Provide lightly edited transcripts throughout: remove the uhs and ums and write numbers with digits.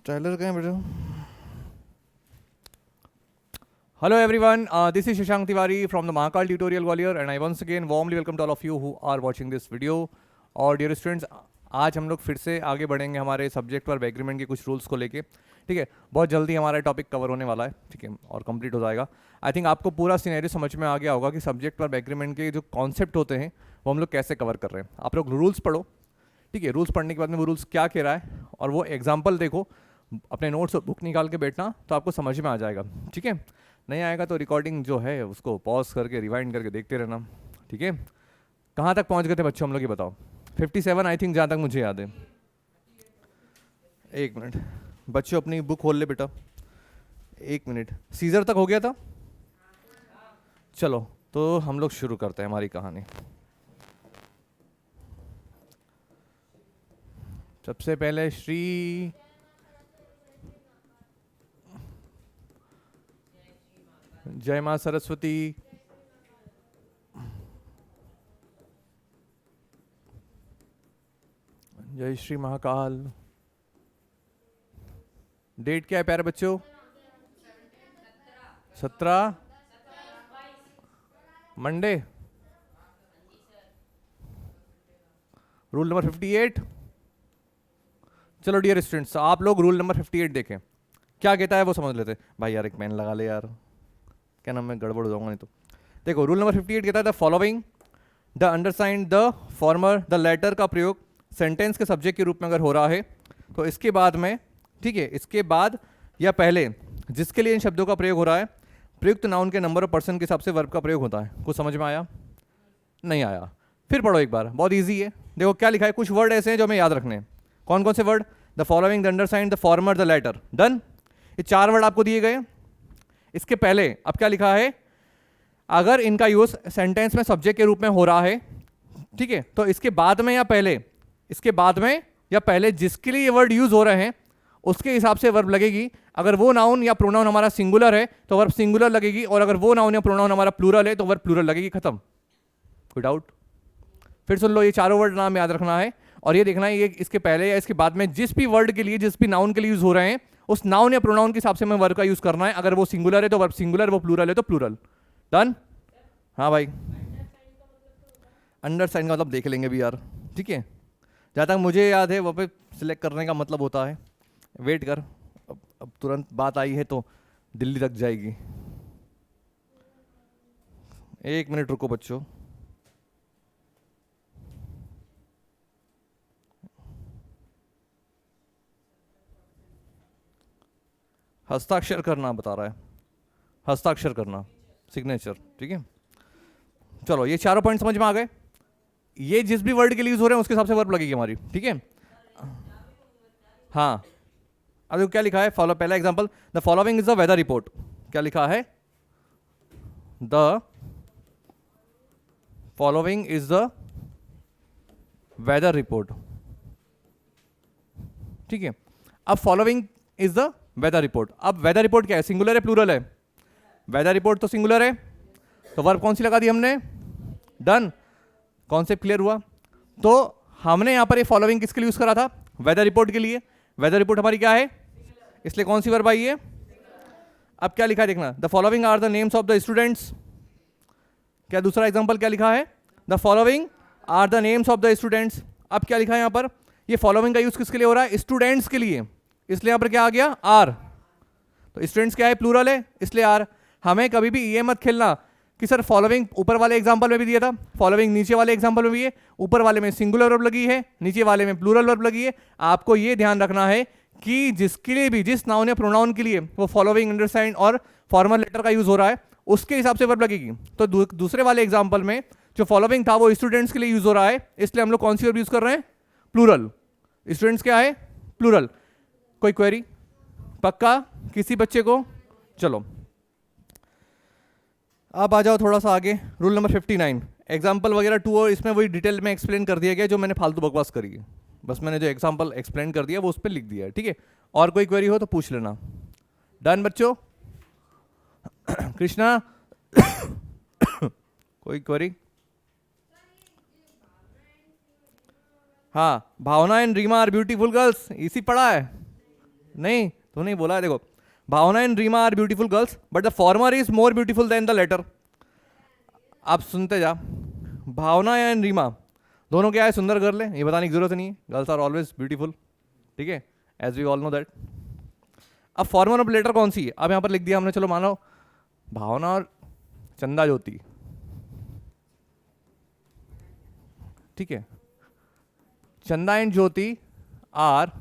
Styler कहाँ है बेटा? Hello everyone, this is Shashank Tiwari from the Mahakal Tutorial Gwalior and I once again warmly welcome to all of you who are watching this video. और dear students, आज हम लोग फिर से आगे बढ़ेंगे हमारे सब्जेक्ट और एग्रीमेंट के कुछ रूल्स को लेके. ठीक है, बहुत जल्दी हमारा टॉपिक कवर होने वाला है, ठीक है, और कंप्लीट हो जाएगा. आई थिंक आपको पूरा सिनेरियो समझ में आ गया होगा कि सब्जेक्ट और एग्रीमेंट के जो कॉन्सेप्ट होते हैं वो हम लोग कैसे कवर कर रहे हैं. आप लोग रूल्स पढ़ो, ठीक है, रूल्स पढ़ने के बाद में वो रूल्स क्या कह रहा है और वो एग्जाम्पल देखो, अपने नोट्स और बुक निकाल के बैठना तो आपको समझ में आ जाएगा. ठीक है, नहीं आएगा तो रिकॉर्डिंग जो है उसको पॉज करके रिवाइंड करके देखते रहना. ठीक है, कहाँ तक पहुँच गए थे बच्चों हम लोग, ये बताओ. 57 आई थिंक, जहाँ तक मुझे याद है. एक मिनट बच्चों, अपनी बुक खोल ले बेटा. एक मिनट, सीजर तक हो गया था. चलो तो हम लोग शुरू करते हैं हमारी कहानी. सबसे पहले श्री जय मां सरस्वती. जय श्री महाकाल. डेट क्या है प्यारे बच्चों? 17 मंडे. Rule number 58. चलो डियर स्टूडेंट्स, आप लोग रूल नंबर 58 देखें, क्या कहता है वो समझ लेते. भाई यार एक पेन लगा ले यार, क्या नाम, मैं गड़बड़ हो जाऊंगा नहीं तो. देखो रूल नंबर 58 कहता है the following, the undersigned, the former, the latter का प्रयोग सेंटेंस के सब्जेक्ट के रूप में अगर हो रहा है तो इसके बाद में, ठीक है, इसके बाद या पहले जिसके लिए इन शब्दों का प्रयोग हो रहा है, प्रयुक्त नाउन के नंबर और पर्सन के हिसाब से वर्ब का प्रयोग होता है. कुछ समझ में आया? नहीं आया? फिर पढ़ो एक बार, बहुत ईजी है. देखो क्या लिखा है, कुछ वर्ड ऐसे हैं जो हमें याद रखने हैं. कौन कौन से word? The following, the undersigned, the former, the latter. Done. ये 4 वर्ड आपको दिए गए. इसके पहले अब क्या लिखा है, अगर इनका यूज सेंटेंस में सब्जेक्ट के रूप में हो रहा है, ठीक है, तो इसके बाद में या पहले, इसके बाद में या पहले जिसके लिए ये वर्ड यूज हो रहे हैं उसके हिसाब से वर्ब लगेगी. अगर वो नाउन या प्रोनाउन हमारा सिंगुलर है तो वर्ब सिंगुलर लगेगी, और अगर वो नाउन या प्रोनाउन हमारा प्लूरल है तो वर्ब प्लूरल लगेगी. खत्म. कोई डाउट? फिर सुन लो, ये चारों वर्ड नाम याद रखना है और ये देखना है ये इसके पहले या इसके बाद में जिस भी वर्ड के लिए, जिस भी नाउन के लिए यूज हो रहे हैं, उस नाउन या प्रोनाउन के हिसाब से हमें वर्ब का यूज करना है. अगर वो सिंगुलर है तो वर्ब सिंगुलर, वो प्लूरल है तो प्लूरल. डन? हाँ भाई, अंडरसाइन का मतलब देख लेंगे भी यार. ठीक है, जहाँ तक मुझे याद है वहाँ पे सिलेक्ट करने का मतलब होता है, वेट कर, अब तुरंत बात आई है तो दिल्ली तक जाएगी. एक मिनट रुको बच्चों. हस्ताक्षर करना बता रहा है, हस्ताक्षर करना, सिग्नेचर. ठीक है, चलो ये चारों पॉइंट समझ में आ गए. ये जिस भी वर्ड के लिए यूज हो रहे हैं उसके हिसाब से वर्ब लगेगी हमारी. ठीक है, हाँ. अब क्या लिखा है, फॉलो, पहला example, the following is the weather report. क्या लिखा है? The following is the weather report. ठीक है, अब following is the weather report. अब वेदर रिपोर्ट क्या है, सिंगुलर है प्लूरल है? वेदर रिपोर्ट तो सिंगुलर है, तो वर्ब कौन सी लगा दी हमने? डन. कॉन्सेप्ट क्लियर हुआ? तो हमने यहां पर ये फॉलोइंग किसके लिए यूज करा था? वेदर रिपोर्ट के लिए. वेदर रिपोर्ट हमारी क्या है, इसलिए कौन सी वर्ब आई है? अब क्या लिखा है देखना, the following are the names of the students. क्या दूसरा एग्जांपल क्या लिखा है? The following are the names of the students. अब क्या लिखा है यहां पर, ये फॉलोइंग का यूज किसके लिए हो रहा है? स्टूडेंट्स के लिए, इसलिए यहां पर क्या आ गया? आर. तो स्टूडेंट्स क्या है, प्लूरल है, इसलिए आर. हमें कभी भी ये मत खेलना कि सर फॉलोइंग ऊपर वाले एग्जांपल में भी दिया था, फॉलोइंग नीचे वाले एग्जांपल में भी है, ऊपर वाले में सिंगुलर वर्ब लगी है, नीचे वाले में प्लूरल वर्ब लगी है. आपको ये ध्यान रखना है कि जिसके लिए भी, जिस नाउन या प्रोनाउन के लिए वो फॉलोइंग, अंडरसाइंड और फॉर्मल लेटर का यूज हो रहा है उसके हिसाब से वर्ब लगेगी. तो दूसरे वाले एग्जाम्पल में जो फॉलोइंग था वो स्टूडेंट्स के लिए यूज हो रहा है, इसलिए हम लोग कौन सी वर्ब यूज कर रहे हैं? प्लूरल. स्टूडेंट्स क्या है? प्लूरल. कोई क्वेरी? पक्का किसी बच्चे को? चलो अब आ जाओ थोड़ा सा आगे. रूल नंबर 59, एग्जाम्पल वगैरह 2 और इसमें वही डिटेल में एक्सप्लेन कर दिया गया जो मैंने फालतू बकवास करी है. बस मैंने जो एग्जाम्पल एक्सप्लेन कर दिया वो उस पर लिख दिया है. ठीक है, और कोई क्वेरी हो तो पूछ लेना. डन बच्चों? कृष्णा कोई क्वेरी? हाँ, Bhavna and Reema are beautiful girls, इसी पढ़ा है. नहीं तू नहीं बोला है, देखो Bhavna and Reema are beautiful girls but the former is more beautiful than the latter. आप सुनते जा, भावना एंड रीमा दोनों क्या है, सुंदर गर्ल है, ये बताने की जरूरत नहीं है, गर्ल्स आर ऑलवेज ब्यूटीफुल, ठीक है, as we all know that. अब फॉर्मर ऑफ लेटर कौन सी है, अब यहाँ पर लिख दिया हमने, चलो मानो भावना और चंदा ज्योति, ठीक है, Chanda and Jyoti are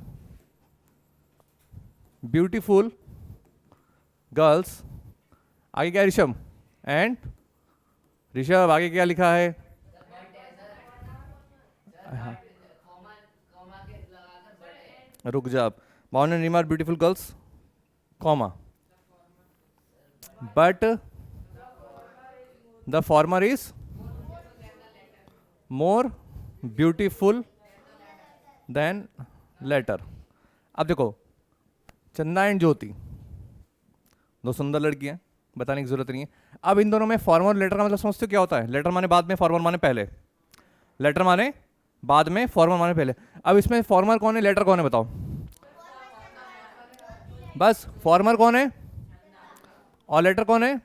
beautiful girls, आगे क्या ऋषभ, एंड ऋषभ आगे क्या लिखा है, हाँ। रुक जा, Bhavna and Reema are beautiful girls comma but the former is more beautiful than latter. अब देखो चंदा एंड ज्योति दो सुंदर लड़की हैं, बताने की जरूरत नहीं है। अब इन दोनों में फॉर्मर और लेटर का मतलब समझते हो क्या होता है, लेटर माने बाद में, फॉर्मर माने पहले, लेटर माने बाद में, फॉर्मर माने पहले। अब इसमें फॉर्मर कौन है, लेटर कौन है, बताओ, बस फॉर्मर कौन है और लेटर कौन है,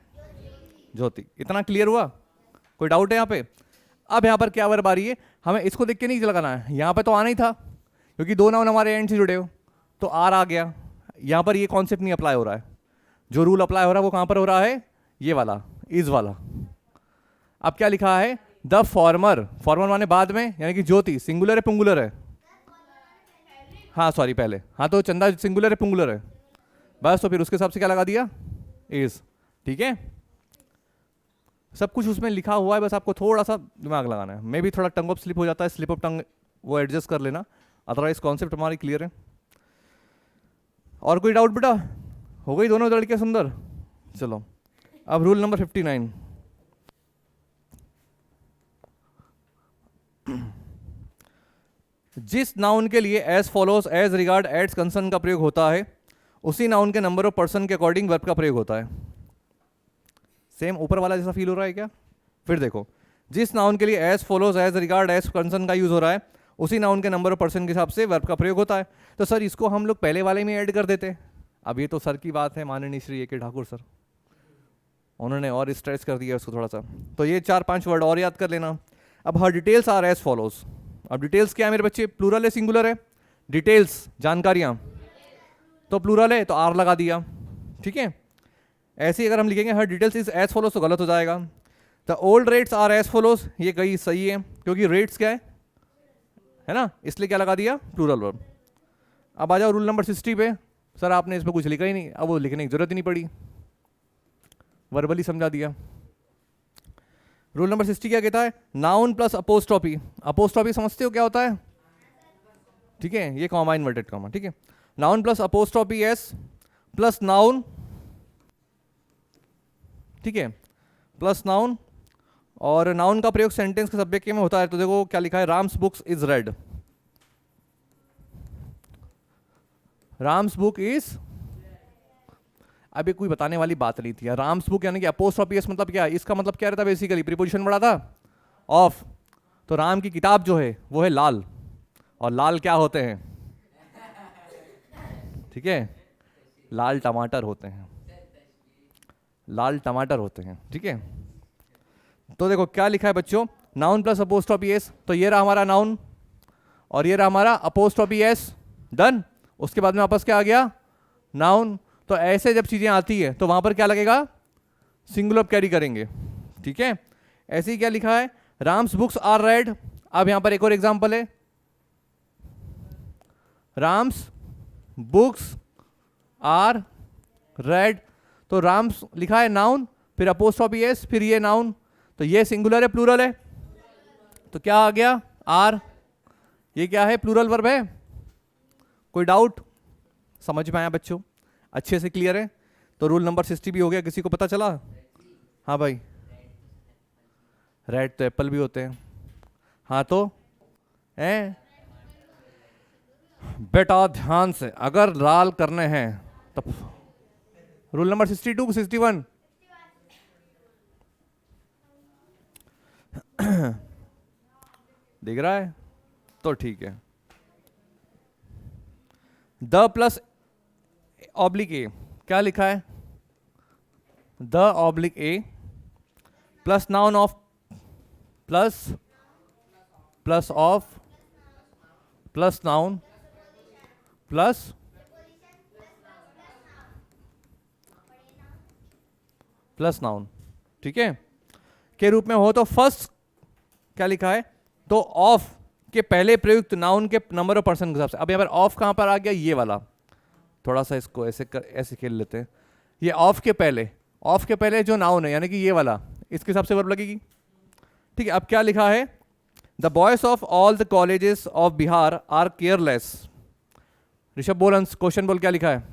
ज्योति। इतना क्लियर हुआ, कोई डाउट है यहाँ पे। अब यहाँ पर क्या वर्ब आ रही है, हमें इसको देख के नहीं लगाना है, यहाँ पे तो आना ही था क्योंकि दो नाउन हमारे एंड से जुड़े हो, तो आर आ गया। यहाँ पर ये कॉन्सेप्ट नहीं अप्लाई हो रहा है, जो रूल अप्लाई हो रहा है वो कहाँ पर हो रहा है, ये वाला, इज वाला। अब क्या लिखा है, द फॉर्मर, फॉर्मर माने बाद में, यानी कि ज्योति सिंगुलर है पुंगुलर है, हाँ सॉरी पहले, हाँ तो चंदा सिंगुलर है पुंगुलर है, बस तो फिर उसके हिसाब से क्या लगा दिया, इज, ठीक है। सब कुछ उसमें लिखा हुआ है, बस आपको थोड़ा सा दिमाग लगाना है। मे भी थोड़ा टंग ऑफ स्लिप हो जाता है, स्लिप ऑफ टंग वो एडजस्ट कर लेना, अदरवाइज कॉन्सेप्ट हमारी क्लियर है। और कोई डाउट बेटा, हो गई दोनों लड़कियां सुंदर। चलो अब रूल नंबर 59, जिस नाउन के लिए as follows as regard as concern का प्रयोग होता है, उसी नाउन के नंबर ऑफ पर्सन के अकॉर्डिंग वर्ब का प्रयोग होता है। सेम ऊपर वाला जैसा फील हो रहा है क्या, फिर देखो, जिस नाउन के लिए as follows as regard as concern का यूज हो रहा है, उसी नाउन के नंबर ऑफ पर्सन के हिसाब से वर्ब का प्रयोग होता है। तो सर इसको हम लोग पहले वाले में ऐड कर देते, अब ये तो सर की बात है, माननीय श्री ए के ठाकुर सर, उन्होंने और स्ट्रेच कर दिया उसको थोड़ा सा, तो ये 4-5 वर्ड और याद कर लेना। अब हर डिटेल्स आर एज फॉलोज। अब डिटेल्स क्या है मेरे बच्चे, प्लूरल है सिंगुलर है, डिटेल्स जानकारियाँ, तो प्लूरल है तो आर लगा दिया, ठीक है। ऐसे ही अगर हम लिखेंगे her details is as follows तो गलत हो जाएगा। The old rates are as follows, ये कहीं सही है क्योंकि रेट्स क्या है ना, इसलिए क्या लगा दिया, प्लूरल वर्ब। अब आ जाओ रूल नंबर 60 पे, सर आपने इस पर कुछ लिखा ही नहीं, अब वो लिखने की जरूरत ही नहीं पड़ी, वर्बली समझा दिया। रूल नंबर 60 क्या कहता है, नाउन प्लस अपोस्ट्रॉफी। अपोस्ट्रॉफी समझते हो क्या होता है, ठीक है, ये कॉमा इन्वर्टेड कॉमा, ठीक है। Noun plus apostrophe S plus noun, ठीक है, प्लस नाउन, और नाउन का प्रयोग सेंटेंस के सब्जेक्ट में होता है। तो देखो क्या लिखा है, Ram's books is red, Ram's book is, अभी कोई बताने वाली बात नहीं थी, राम्स बुक यानी कि अपोस्ट्रॉफी एस मतलब क्या है, इसका मतलब क्या रहता है, बेसिकली प्रीपोजिशन बड़ा था ऑफ, तो राम की किताब जो है वो है लाल, और लाल क्या होते हैं, ठीक है, लाल टमाटर होते हैं, लाल टमाटर होते हैं, ठीक है। तो देखो क्या लिखा है बच्चों, नाउन प्लस अपोस्ट्रॉफी एस, तो ये रहा हमारा नाउन और ये रहा हमारा अपोस्ट्रॉफी एस, डन। उसके बाद में वापस क्या आ गया, नाउन। तो ऐसे जब चीजें आती है तो वहां पर क्या लगेगा, सिंगुलर कैरी करेंगे, ठीक है। ऐसे ही क्या लिखा है, राम्स बुक्स आर रेड। अब यहां पर एक और एग्जांपल है, राम्स बुक्स आर रेड, तो राम्स लिखा है नाउन, फिर अपोस्ट्रॉफी एस, फिर ये नाउन, तो ये सिंगुलर है प्लूरल है, तो क्या आ गया, आर। ये क्या है, प्लूरल वर्ब है। कोई डाउट, समझ में आया बच्चों, अच्छे से क्लियर है। तो रूल नंबर 60 भी हो गया, किसी को पता चला, हाँ भाई, रेड तो एप्पल भी होते हैं, हाँ तो हैं बेटा ध्यान से, अगर लाल करने हैं तो रूल नंबर 62 61 दिख रहा है, तो ठीक है। द प्लस ऑब्लिक ए, क्या लिखा है? The oblique A plus noun of plus of plus noun plus noun, ठीक है, के रूप में हो तो फर्स्ट क्या लिखा है? तो ऑफ के पहले प्रयुक्त नाउन के नंबर ऑफ पर्सन के हिसाब से। अब यहाँ पर ऑफ कहाँ पर आ गया? ये वाला, थोड़ा सा इसको ऐसे खेल लेते हैं। ये ऑफ के पहले जो नाउन है यानी कि ये वाला, इसके हिसाब से वर्ब लगेगी, ठीक है। अब क्या लिखा है? The boys of all the colleges of Bihar are careless. Rishabh बोल, क्वेश्चन बोल, क्या लिखा है?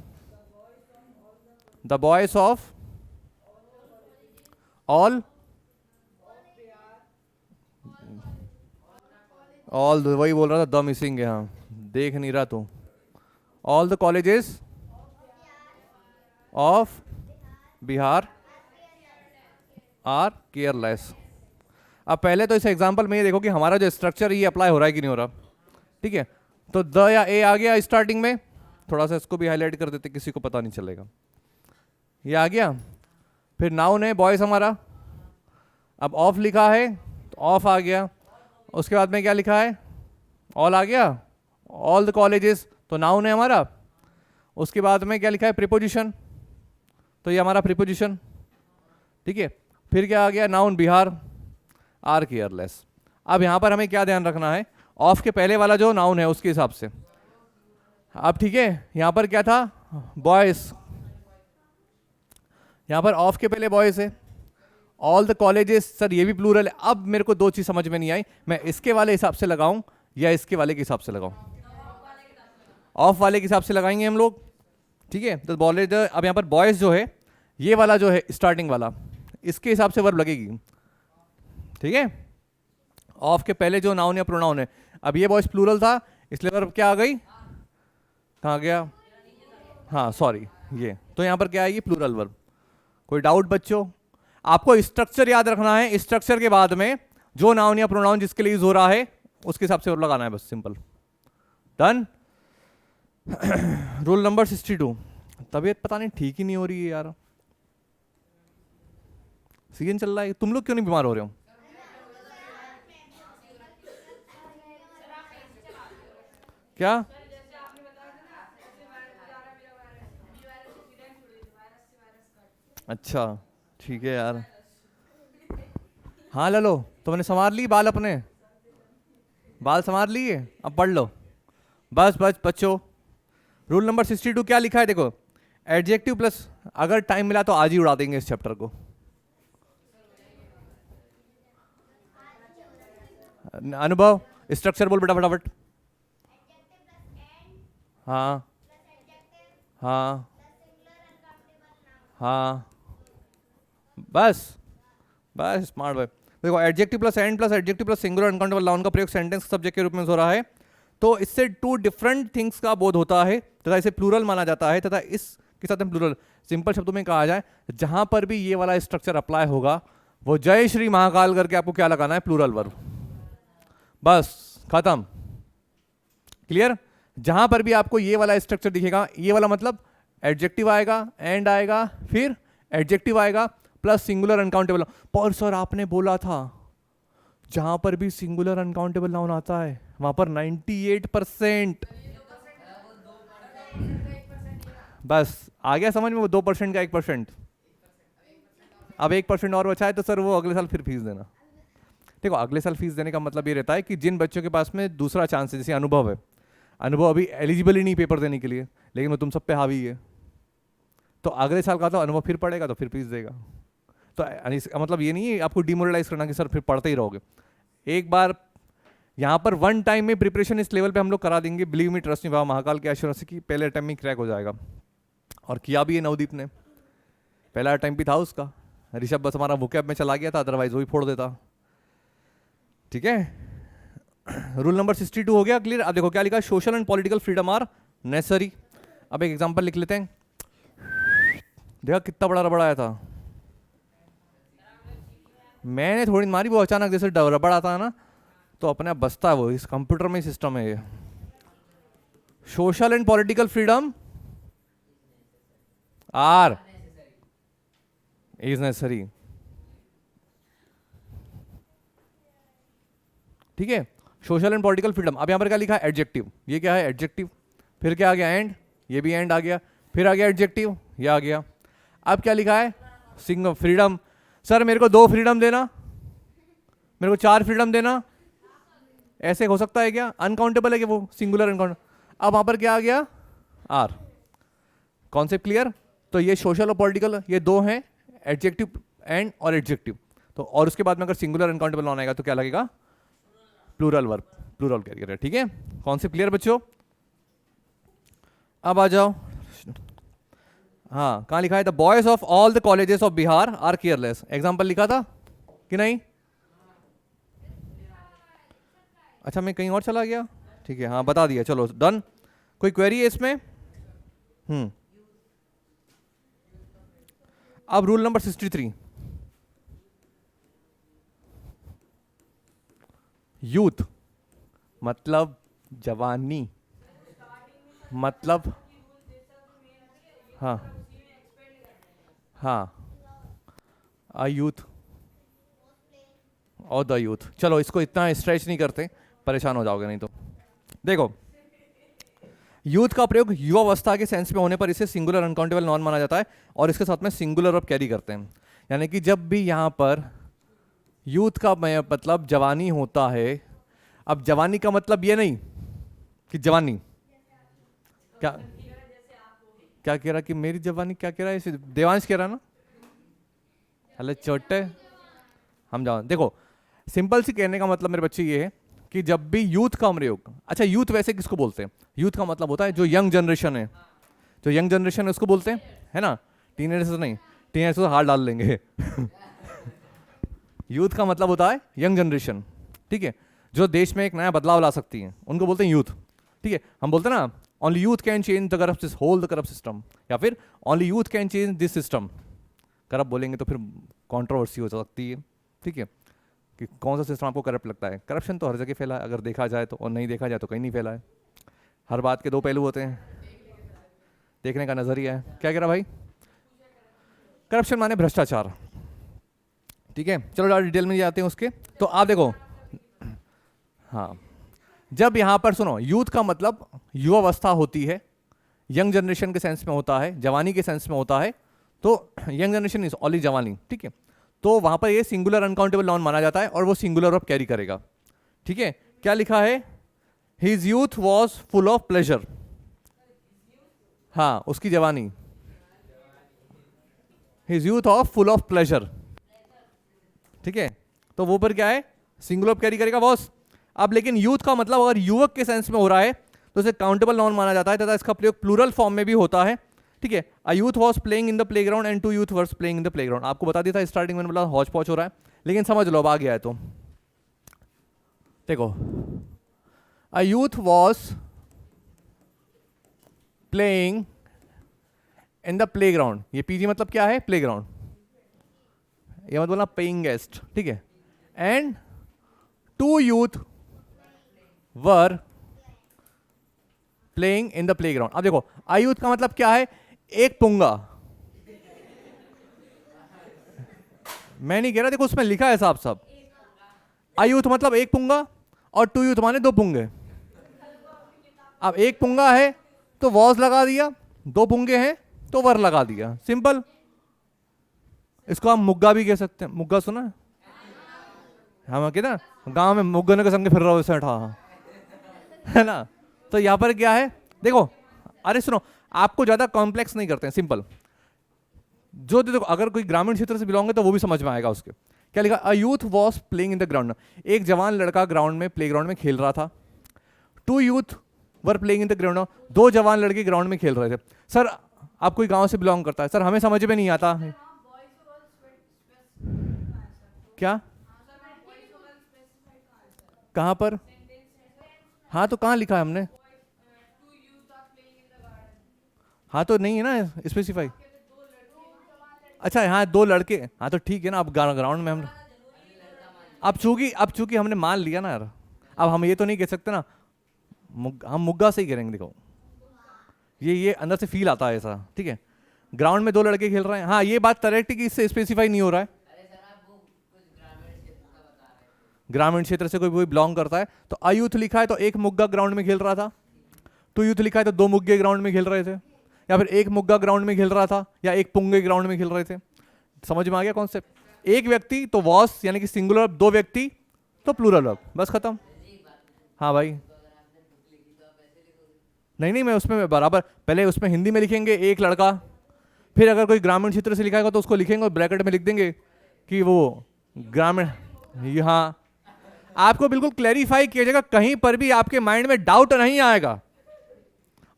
द बॉयज ऑफ ऑल वही बोल रहा था, द मिसिंग है, हाँ देख नहीं रहा तू। All the colleges of Bihar are careless. अब पहले तो इस एग्जांपल में ये देखो कि हमारा जो स्ट्रक्चर ये अप्लाई हो रहा है कि नहीं हो रहा, ठीक है। तो द या ए आ गया स्टार्टिंग में, थोड़ा सा इसको भी हाईलाइट कर देते, किसी को पता नहीं चलेगा। ये आ गया, फिर नाउन है बॉयज हमारा, अब ऑफ लिखा है तो ऑफ आ गया। उसके बाद में क्या लिखा है? ऑल आ गया, ऑल द कॉलेजेस तो नाउन है हमारा। उसके बाद में क्या लिखा है? प्रीपोजिशन, तो ये हमारा प्रीपोजिशन, ठीक है। फिर क्या आ गया? Noun Bihar are careless. अब यहाँ पर हमें क्या ध्यान रखना है? ऑफ के पहले वाला जो नाउन है उसके हिसाब से। अब ठीक है, यहाँ पर क्या था? बॉयज, यहाँ पर ऑफ के पहले बॉयज है। ऑल द कॉलेजेस, सर ये भी प्लूरल है। अब मेरे को दो चीज समझ में नहीं आई, मैं इसके वाले हिसाब से लगाऊं या इसके वाले के हिसाब से लगाऊं? ऑफ वाले के हिसाब से लगाएंगे हम लोग, ठीक है। तो कॉलेज, अब यहाँ पर बॉयज जो है, ये वाला जो है स्टार्टिंग वाला, इसके हिसाब से वर्ब लगेगी, ठीक है। ऑफ के पहले जो नाउन या प्रोनाउन है, अब ये बॉयज प्लूरल था इसलिए वर्ब क्या आ गई? कहाँ गया? हाँ सॉरी, ये तो यहाँ पर क्या आएगी? Plural verb. कोई डाउट बच्चों? आपको स्ट्रक्चर याद रखना है, स्ट्रक्चर के बाद में जो नाउन या प्रोनाउन जिसके लिए यूज हो रहा है उसके हिसाब से वर्ब लगाना है, बस सिंपल, डन। Rule number 62। तबीयत पता नहीं ठीक ही नहीं हो रही है यार, सीजन चल रहा है, तुम लोग क्यों नहीं बीमार हो रहे हो? क्या? अच्छा ठीक है यार, हाँ ले लो, तुमने संवार ली बाल, अपने बाल संवार लिए, अब पढ़ लो बस बच्चों। रूल नंबर 62 क्या लिखा है? देखो, एडजेक्टिव प्लस, अगर टाइम मिला तो आज ही उड़ा देंगे इस चैप्टर को। अनुभव, स्ट्रक्चर बोल बेटा फटाफट। हाँ हाँ हाँ, बस स्मार्ट बॉय। देखो, adjective plus and plus adjective plus singular uncountable noun का प्रयोग सेंटेंस सब्जेक्ट के रूप में हो रहा है, तो इससे टू डिफरेंट थिंग्स का बोध होता है तथा इसे प्लूरल माना जाता है, तथा इसके साथ में प्लूरल, सिंपल शब्दों में कहा जाए, जहां पर भी ये वाला स्ट्रक्चर अप्लाई होगा वो जय श्री महाकाल करके आपको क्या लगाना है? प्लूरल वर्ब, बस खत्म, क्लियर। जहां पर भी आपको ये वाला स्ट्रक्चर दिखेगा, ये वाला मतलब एडजेक्टिव आएगा, एंड आएगा, फिर एडजेक्टिव आएगा प्लस सिंगुलर अनकाउंटेबल। पर सर आपने बोला था जहां पर भी सिंगुलर अनकाउंटेबल नाउन आता है वहां पर 98%, बस आ गया समझ में? वो 2% का 1%, अब 1% और बचा है तो सर वो अगले साल फिर फीस देना। देखो, अगले साल फीस देने का मतलब ये रहता है कि जिन बच्चों के पास में दूसरा चांस है, जैसे अनुभव है, अनुभव अभी एलिजिबल ही नहीं पेपर देने के लिए, लेकिन वो तुम सब पे हावी है, तो अगले साल का तो अनुभव फिर पढ़ेगा तो फिर फीस देगा। तो इसका मतलब ये नहीं है आपको डिमोरलाइज करना कि सर फिर पढ़ते ही रहोगे। एक बार यहाँ पर वन टाइम में प्रिपरेशन इस लेवल पे हम लोग करा देंगे, बिलीव मी, ट्रस्ट मी, बाबा महाकाल के आशीर्वाद से, कि पहले अटेम्प्ट में क्रैक हो जाएगा। और किया भी है नवदीप ने, पहला अटेम्प्ट भी था उसका। ऋषभ बस हमारा वोकैब में चला गया था, अदरवाइज वो ही फोड़ देता, ठीक है। रूल नंबर 62 हो गया क्लियर। अब देखो क्या लिखा है? Social and political freedom are necessary. अब एक एग्जांपल लिख लेते हैं, देखा कितना बड़ा रबड़ आया था, मैंने थोड़ी मारी, वो अचानक जैसे रबड़ आता है ना तो अपने आप बसता है, वो इस कंप्यूटर में सिस्टम है ये। Social and political freedom are is necessary, ठीक है। सोशल एंड पॉलिटिकल फ्रीडम, अब यहाँ पर क्या लिखा है? एडजेक्टिव, ये क्या है? एडजेक्टिव। फिर क्या आ गया? एंड, ये भी एंड आ गया। फिर आ गया एडजेक्टिव, ये आ गया। अब क्या लिखा है? Single freedom. सर मेरे को 2 फ्रीडम देना, मेरे को 4 फ्रीडम देना, ऐसे हो सकता है क्या? अनकाउंटेबल है कि वो सिंगुलर अनकाउंटेबल। अब वहां पर क्या आ गया? आर। Concept clear? तो ये सोशल और पॉलिटिकल, ये 2 हैं, एडजेक्टिव एंड और एडजेक्टिव। तो और उसके बाद में अगर सिंगुलर अनकाउंटेबल नाउन आएगा तो क्या लगेगा? प्लूरल वर्ब, प्लूरल कैरियर है, ठीक है। कॉन्सेप्ट क्लियर बच्चों? अब आ जाओ, हाँ कहाँ लिखा है? The boys of all the colleges of Bihar are careless. Example लिखा था कि नहीं? अच्छा मैं कहीं और चला गया, ठीक है, हाँ बता दिया, चलो डन। कोई क्वेरी है इसमें? अब रूल नंबर 63, यूथ मतलब जवानी, मतलब हाँ हाँ आ यूथ और द यूथ। चलो इसको इतना स्ट्रेच नहीं करते, परेशान हो जाओगे नहीं तो। देखो यूथ का प्रयोग युवावस्था के सेंस में होने पर इसे सिंगुलर अनकाउंटेबल नॉन माना जाता है और इसके साथ में सिंगुलर वर्ब कैरी करते हैं। यानी कि जब भी यहाँ पर यूथ का मतलब जवानी होता है, अब जवानी का मतलब ये नहीं कि जवानी क्या क्या कह रहा कि मेरी जवानी, क्या कह रहा है? देवांश कह रहा ना, अरे छोटे हम जाओ। देखो सिंपल सी कहने का मतलब मेरे बच्चे ये है कि जब भी यूथ का प्रयोग, अच्छा यूथ वैसे किसको बोलते हैं? यूथ का मतलब होता है जो यंग जनरेशन है, जो यंग जनरेशन है उसको बोलते हैं, है ना? टीनेजर्स नहीं, टीनेजर्स तो हाथ डाल लेंगे यूथ का मतलब होता है यंग जनरेशन, ठीक है, जो देश में एक नया बदलाव ला सकती है, उनको बोलते हैं यूथ, ठीक है। हम बोलते हैं ना only youth can change the corrupt whole the corrupt system, या फिर only youth can change this system. Corrupt बोलेंगे तो फिर कंट्रोवर्सी हो सकती है, ठीक है, कि कौन सा सिस्टम आपको करप्ट लगता है। करप्शन तो हर जगह फैला है अगर देखा जाए तो, और नहीं देखा जाए तो कहीं नहीं फैला है। हर बात के 2 पहलू होते हैं, देखने का नजरिया है। क्या कह रहा भाई? करप्शन माने भ्रष्टाचार, ठीक है। चलो ज़्यादा डिटेल में जाते हैं उसके। तो आप देखो, हाँ जब यहाँ पर सुनो यूथ का मतलब युवावस्था होती है, यंग जनरेशन के सेंस में होता है, जवानी के सेंस में होता है, तो यंग जनरेशन इज ओनली जवानी, ठीक है। तो वहां पर ये सिंगुलर अनकाउंटेबल नाउन माना जाता है और वो सिंगुलर वर्ब कैरी करेगा, ठीक है। क्या लिखा है? His youth was full of pleasure, हाँ उसकी जवानी, his youth of full of pleasure, ठीक है। तो वो पर क्या है? सिंगुलर वर्ब कैरी करेगा बॉस। अब लेकिन यूथ का मतलब अगर युवक के सेंस में हो रहा है तो इसे काउंटेबल नाउन माना जाता है तथा इसका प्रयोग प्लूरल फॉर्म में भी होता है, ठीक है। A youth was playing in the playground and 2 youth were playing in the playground. आपको बता दिया था स्टार्टिंग में, बोला हौच पौच हो रहा है, लेकिन समझ लो अब आ गया है तो। देखो अ youth was playing in the playground, ये पीजी मतलब क्या है? प्लेग्राउंड, ये मत बोलना पेइंग गेस्ट, ठीक है। And 2 youth were playing in the playground. अब देखो आयुथ का मतलब क्या है? एक पुंगा, मैं नहीं कह रहा, देखो उसमें लिखा है साफ साफ, आयुथ मतलब एक पुंगा और 2 यूथ माने 2 पुंगे। अब एक पुंगा है तो वॉज लगा दिया, 2 पुंगे हैं तो वर लगा दिया, सिंपल। इसको हम मुग्गा भी कह सकते हैं, मुग्गा सुना है? हम कहते हैं गांव में मुग्गन के संग फिर रहा हो, हाँ है ना। तो यहां पर क्या है? देखो अरे सुनो, आपको ज्यादा कॉम्प्लेक्स नहीं करते हैं, सिंपल। जो देखो अगर कोई ग्रामीण क्षेत्र से बिलोंग है तो वो भी समझ में आएगा उसके। क्या लिखा? अ youth was playing in the ground, एक जवान लड़का ग्राउंड में, प्लेग्राउंड में खेल रहा था। 2 youth were playing in the ground, 2 जवान लड़के ग्राउंड में खेल रहे थे। सर आप कोई गांव से बिलोंग करता है? सर हमें समझ में नहीं आता है। क्या? कहां पर? हाँ तो कहाँ लिखा है हमने? हाँ तो नहीं है ना स्पेसिफाई। अच्छा हाँ 2 लड़के, हाँ तो ठीक है ना। अब ग्राउंड में हम, अब चूंकि हमने मान लिया ना यार, अब हम ये तो नहीं कह सकते ना, हम मुग्गा से ही करेंगे। देखो ये अंदर से फील आता है ऐसा, ठीक है। ग्राउंड में 2 लड़के खेल रहे हैं, हाँ ये बात करेक्ट है कि इससे स्पेसिफाई नहीं हो रहा है। ग्रामीण क्षेत्र से कोई बिलोंग करता है तो अयूथ लिखा है तो एक मुग्गा ग्राउंड में खेल रहा था, टू यूथ लिखा है तो 2 मुग्गे ग्राउंड में खेल रहे थे, या फिर एक मुग्गा ग्राउंड में खेल रहा था या एक पुंगे ग्राउंड में खेल रहे थे। समझ में आ गया कॉन्सेप्ट? एक व्यक्ति तो वॉस यानी कि सिंगुलर, 2 व्यक्ति तो प्लूरल वर्ब, बस खत्म। हाँ भाई, नहीं मैं उसमें बराबर पहले उसमें हिंदी में लिखेंगे एक लड़का, फिर अगर कोई ग्रामीण क्षेत्र से लिखाएगा तो उसको लिखेंगे और ब्रैकेट में लिख देंगे कि वो ग्रामीण। यहाँ आपको बिल्कुल क्लैरिफाई किया जाएगा, कहीं पर भी आपके माइंड में डाउट नहीं आएगा,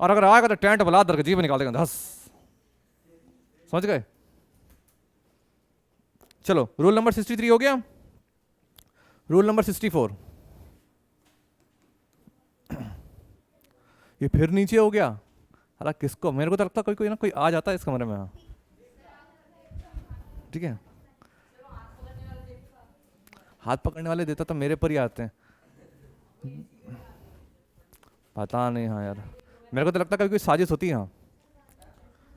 और अगर आएगा तो टेंट बला दर जीव निकाल देगा, धस। समझ गए? चलो रूल नंबर 63 हो गया। रूल नंबर 64, ये फिर नीचे हो गया। अरे किसको, मेरे को तो लगता कोई ना कोई आ जाता है इस कमरे में। ठीक है, हाथ पकड़ने वाले देता तो मेरे पर ही आते हैं, पता नहीं। हाँ यार, मेरे को तो लगता कभी कोई साजिश होती है। हाँ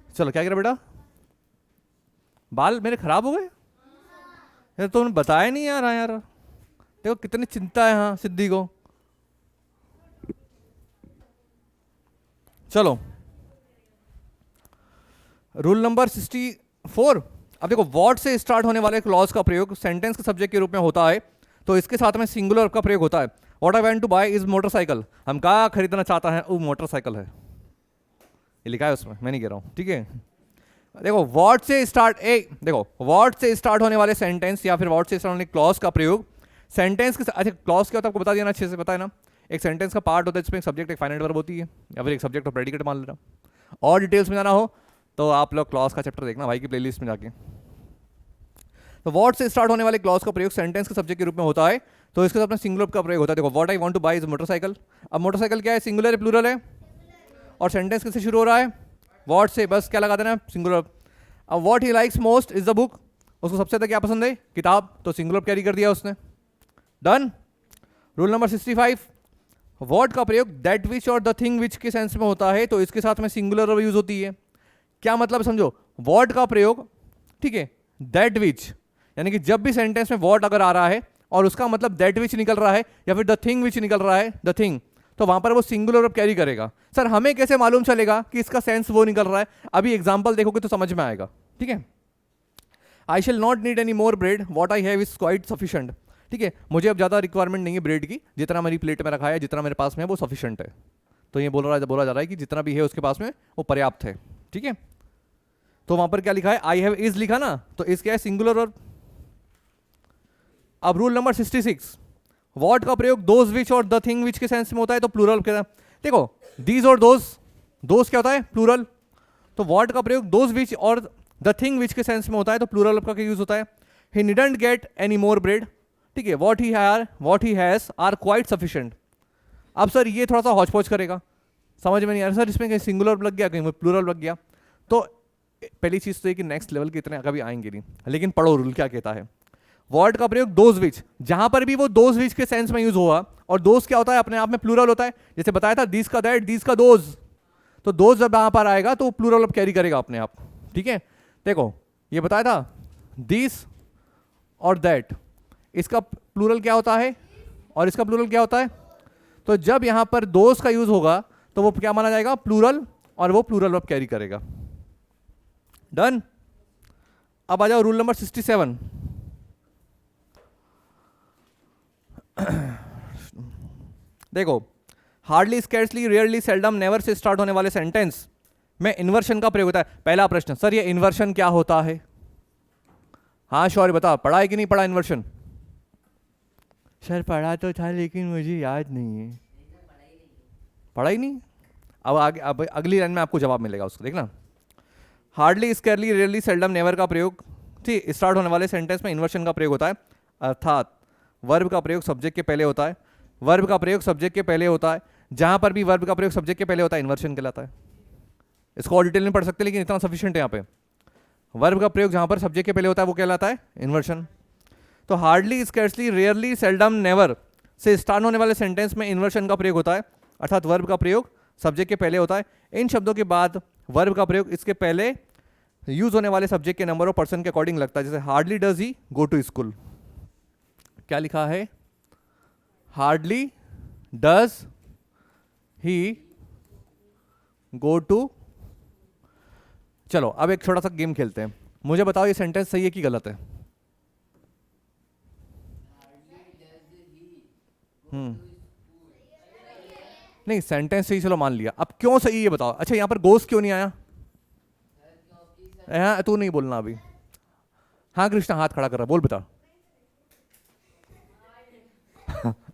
चलो, क्या करा बेटा? बाल मेरे खराब हो गए यार, तुमने बताया नहीं यार। हाँ यार, देखो कितनी चिंता है हाँ सिद्धि को। चलो रूल नंबर 64। अब देखो, व्हाट से स्टार्ट होने वाले क्लॉज का प्रयोग सेंटेंस के सब्जेक्ट के रूप में होता है तो इसके साथ में सिंगुलर का प्रयोग होता है। What I want to buy is motorcycle, हम क्या खरीदना चाहता है? वो मोटरसाइकिल है, ये लिखा है उसमें, मैं नहीं कह रहा हूँ। ठीक है, देखो व्हाट से स्टार्ट, देखो व्हाट से स्टार्ट होने वाले सेंटेंस या फिर व्हाट से स्टार्ट होने क्लॉज का प्रयोग सेंटेंस के साथ। अच्छा, क्लॉज क्या होता है आपको बता दिया ना, अच्छे से पता है ना? एक सेंटेंस का पार्ट होता है जिसमें एक सब्जेक्ट एक फाइनाइट वर्ब होती है, या फिर एक सब्जेक्ट और प्रेडिकेट मान लेना। और डिटेल्स में जाना हो तो आप लोग क्लॉज का चैप्टर देखना भाई की प्लेलिस्ट में जाके। तो व्हाट से स्टार्ट होने वाले क्लॉज का प्रयोग सेंटेंस के सब्जेक्ट के रूप में होता है तो इसके साथ में सिंगुलर का प्रयोग होता है। देखो, what I want to buy is motorcycle. अब मोटरसाइकिल क्या है? सिंगुलर है, प्लूरल है? और सेंटेंस किससे शुरू हो रहा है? व्हाट से, बस क्या लगा देना? सिंगुलर। अब what he likes most is the book, उसको सबसे ज्यादा क्या पसंद है? किताब, तो सिंगुलर कैरी कर दिया उसने। डन। रूल नंबर 65, व्हाट का प्रयोग दैट विच और द थिंग विच के सेंस में होता है तो इसके साथ में सिंगुलर यूज होती है। क्या मतलब समझो, व्हाट का प्रयोग, ठीक है, दैट विच यानी कि जब भी सेंटेंस में व्हाट अगर आ रहा है और उसका मतलब दैट विच निकल रहा है या फिर द थिंग विच निकल रहा है, द थिंग, तो वहां पर वो सिंगुलर वर्ब कैरी करेगा। सर हमें कैसे मालूम चलेगा कि इसका सेंस वो निकल रहा है? अभी एग्जांपल देखोगे तो समझ में आएगा। ठीक है, I shall not need any more bread, what I have is quite sufficient. ठीक है, मुझे अब ज़्यादा रिक्वायरमेंट नहीं है ब्रेड की, जितना मेरी प्लेट में रखा है, जितना मेरे पास में है वो सफिशिएंट है। तो ये बोला जा रहा है कि जितना भी है उसके पास में वो पर्याप्त है। ठीक है, तो वहां पर क्या लिखा है? आई हैव इज लिखा ना, तो इज क्या है? Singular verb. अब रूल नंबर 66, व्हाट का प्रयोग दोज विच और द थिंग विच के सेंस में होता है तो प्लूरल क्या है? देखो, दीज और दोज क्या होता है? प्लूरल। तो व्हाट का प्रयोग दोज विच और द थिंग विच के सेंस में होता है तो प्लूरल का यूज होता है। He didn't get any more bread, ठीक है, what he has are quite sufficient. अब सर ये थोड़ा सा हौच-पौच करेगा, समझ में नहीं आ रहा सर, इसमें कहीं सिंगुलर लग गया, कहीं प्लूरल लग गया। तो पहली चीज तो है कि नेक्स्ट लेवल के इतने कभी आएंगे नहीं, लेकिन पढ़ो रूल क्या कहता है। वर्ड का प्रयोग दोज विच, जहां पर भी वो दोज विच के सेंस में यूज हुआ, और दोज क्या होता है? अपने आप में प्लूरल होता है। जैसे बताया था, दीज का दैट, दीज का दोज, तो दोज जब यहां पर आएगा तो प्लूरल अब कैरी करेगा अपने आप। ठीक है, देखो ये बताया था दीज और दैट, इसका प्लूरल क्या होता है और इसका प्लूरल क्या होता है? तो जब यहां पर दोज का यूज होगा तो वो क्या माना जाएगा? प्लूरल, और वो प्लूरल वर्ब कैरी करेगा। डन। अब आ जाओ रूल नंबर 67। देखो, hardly, scarcely, rarely, seldom, never say start होने वाले सेंटेंस में इन्वर्शन का प्रयोग होता है। पहला प्रश्न, सर ये इन्वर्शन क्या होता है? हाँ शौर्य बता, पढ़ा है कि नहीं पढ़ा इन्वर्शन? सर पढ़ा तो था लेकिन मुझे याद नहीं है। पढ़ा ही नहीं? अब आगे, अब अगली लाइन में आपको जवाब मिलेगा उसको, देखना। हार्डली, स्कैरली, रेयरली, सेल्डम, नेवर का प्रयोग, ठीक, स्टार्ट होने वाले सेंटेंस में इन्वर्शन का प्रयोग होता है। अर्थात वर्ब का प्रयोग सब्जेक्ट के पहले होता है, वर्ब का प्रयोग सब्जेक्ट के पहले होता है, जहां पर भी वर्ब का प्रयोग सब्जेक्ट के पहले होता है इन्वर्शन कहलाता है। इसको और डिटेल में पढ़ सकते हैं लेकिन इतना सफिशिएंट है यहाँ पे। वर्ब का प्रयोग जहां पर सब्जेक्ट के पहले होता है वो कहलाता है इन्वर्शन। तो hardly, scarcely, rarely, seldom, never say start होने वाले सेंटेंस में इन्वर्शन का प्रयोग होता है, अर्थात वर्ब का प्रयोग सब्जेक्ट के पहले होता है। इन शब्दों के बाद वर्ब का प्रयोग इसके पहले यूज होने वाले सब्जेक्ट के नंबर ऑफ पर्सन के अकॉर्डिंग लगता है। जैसे hardly does he go to school, क्या लिखा है? Hardly does he go to. चलो अब एक छोटा सा गेम खेलते हैं, मुझे बताओ ये सेंटेंस सही है कि गलत है? नहीं, सेंटेंस सही, चलो मान लिया। अब क्यों सही ये बताओ। अच्छा यहाँ पर गोस क्यों नहीं आया? हाँ तू नहीं बोलना अभी। हाँ कृष्णा हाथ खड़ा कर रहा, बोल बता।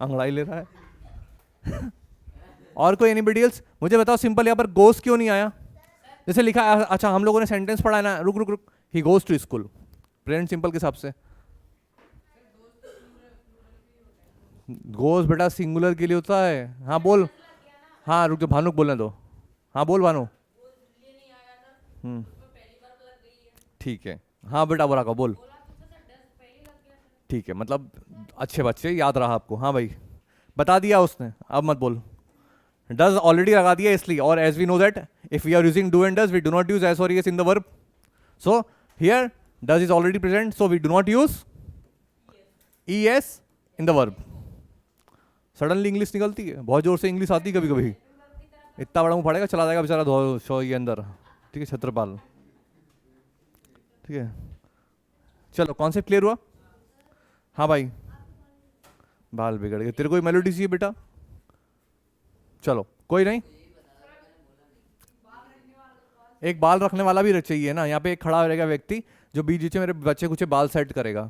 अंगड़ाई ले रहा है। और कोई एनीबडी एल्स? मुझे बताओ सिंपल यहाँ पर गोस क्यों नहीं आया? जैसे लिखा, अच्छा हम लोगों ने सेंटेंस पढ़ा है ना, रुक रुक रुक, he goes to school, present simple के हिसाब से। गोज बेटा सिंगुलर के लिए होता है। हाँ बोल। हाँ रुक, भानु बोलने दो। हाँ बोल भानु। ठीक है, हाँ बेटा बोला का बोल। ठीक है, मतलब अच्छे बच्चे, याद रहा आपको। हाँ भाई बता दिया उसने, अब मत बोल। डज ऑलरेडी लगा दिया इसलिए, और as we know that if we are using do and does we do not use S और S in the verb. So here does is already present, so we do not use E S in the verb. Suddenly English निकलती है, बहुत जोर से English आती है कभी कभी। इतना बड़ा मुंह पड़ेगा, चला जाएगा बेचारा शो ये अंदर। ठीक है छत्रपाल, ठीक है चलो कॉन्सेप्ट क्लियर हुआ? हाँ भाई बाल बिगड़ गए, तेरे को मेलोडी चाहिए बेटा? चलो कोई नहीं, एक बाल रखने वाला भी चाहिए ना। यहाँ पे एक खड़ा रहेगा व्यक्ति जो बीच बीच में मेरे बच्चे कुछ बाल सेट करेगा।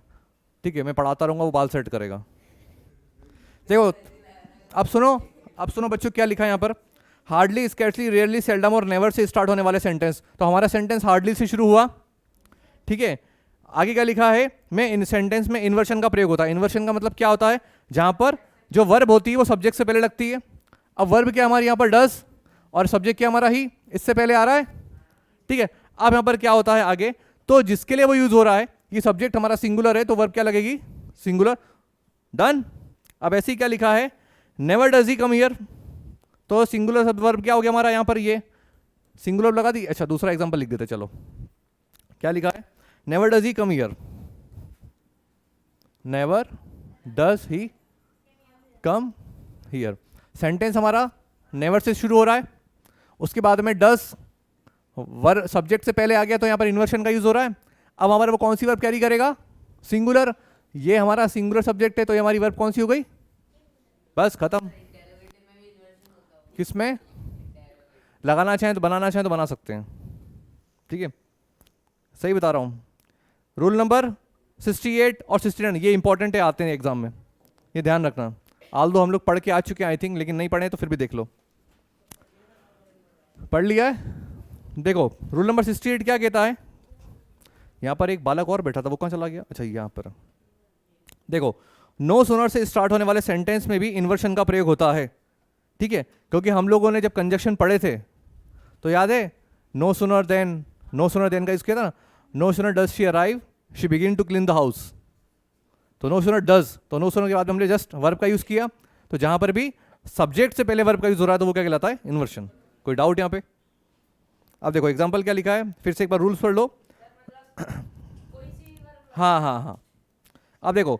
ठीक है, मैं पढ़ाता रहूंगा, वो बाल सेट करेगा। देखो अब सुनो बच्चों क्या लिखा है यहाँ पर। हार्डली, स्कैर्सली, रेयरली, सेल्डम और नेवर से स्टार्ट होने वाले सेंटेंस। तो हमारा सेंटेंस हार्डली से शुरू हुआ। ठीक है, आगे क्या लिखा है? मैं इन सेंटेंस में इन्वर्शन का प्रयोग होता है। इन्वर्शन का मतलब क्या होता है? जहां पर जो वर्ब होती है वो सब्जेक्ट से पहले लगती है। अब वर्ब क्या हमारे यहाँ पर डज, और सब्जेक्ट क्या हमारा ही इससे पहले आ रहा है। ठीक है, अब यहाँ पर क्या होता है आगे, तो जिसके लिए वो यूज हो रहा है, ये सब्जेक्ट हमारा सिंगुलर है तो वर्ब क्या लगेगी? सिंगुलर। डन। अब ऐसे ही क्या लिखा है? Never does he come here, तो सिंगुलर वर्ब क्या हो गया हमारा यहाँ पर? ये सिंगुलर लगा दी। अच्छा दूसरा एग्जांपल लिख देते चलो, क्या लिखा है? Never does he come here, never does he come here. Sentence हमारा नेवर से शुरू हो रहा है, उसके बाद में डज वर्ब सब्जेक्ट से पहले आ गया तो यहाँ पर इन्वर्शन का यूज हो रहा है। अब हमारा वो कौन सी वर्ब कैरी करेगा? सिंगुलर। ये हमारा सिंगुलर सब्जेक्ट है तो ये हमारी वर्ब कौन सी हो गई? बस खत्म। किसमें लगाना चाहें तो बनाना चाहें तो बना सकते हैं। ठीक है, सही बता रहा हूँ। रूल नंबर 68 और 69 ये इंपॉर्टेंट है, आते हैं एग्जाम में, ये ध्यान रखना। आल दो हम लोग पढ़ के आ चुके हैं आई थिंक, लेकिन नहीं पढ़े तो फिर भी देख लो। पढ़ लिया है? देखो रूल नंबर 68 क्या कहता है। यहाँ पर एक बालक और बैठा था, वो कहाँ चला गया? अच्छा यहाँ पर देखो, नो सूनर से स्टार्ट होने वाले सेंटेंस में भी इन्वर्शन का प्रयोग होता है। ठीक है, क्योंकि हम लोगों ने जब कंजक्शन पढ़े थे तो याद है, नो सूनर देन का इसके था ना, no sooner does she arrive she begin to clean the house. तो नो सूनर डज, तो नो सूनर के बाद हमने जस्ट वर्ब का यूज किया, तो जहां पर भी सब्जेक्ट से पहले वर्ब का यूज हो रहा है तो वो क्या कहलाता है? इन्वर्शन। कोई डाउट यहाँ पे? अब देखो एग्जाम्पल क्या लिखा है, फिर से एक बार रूल्स पढ़ लो। हाँ, अब देखो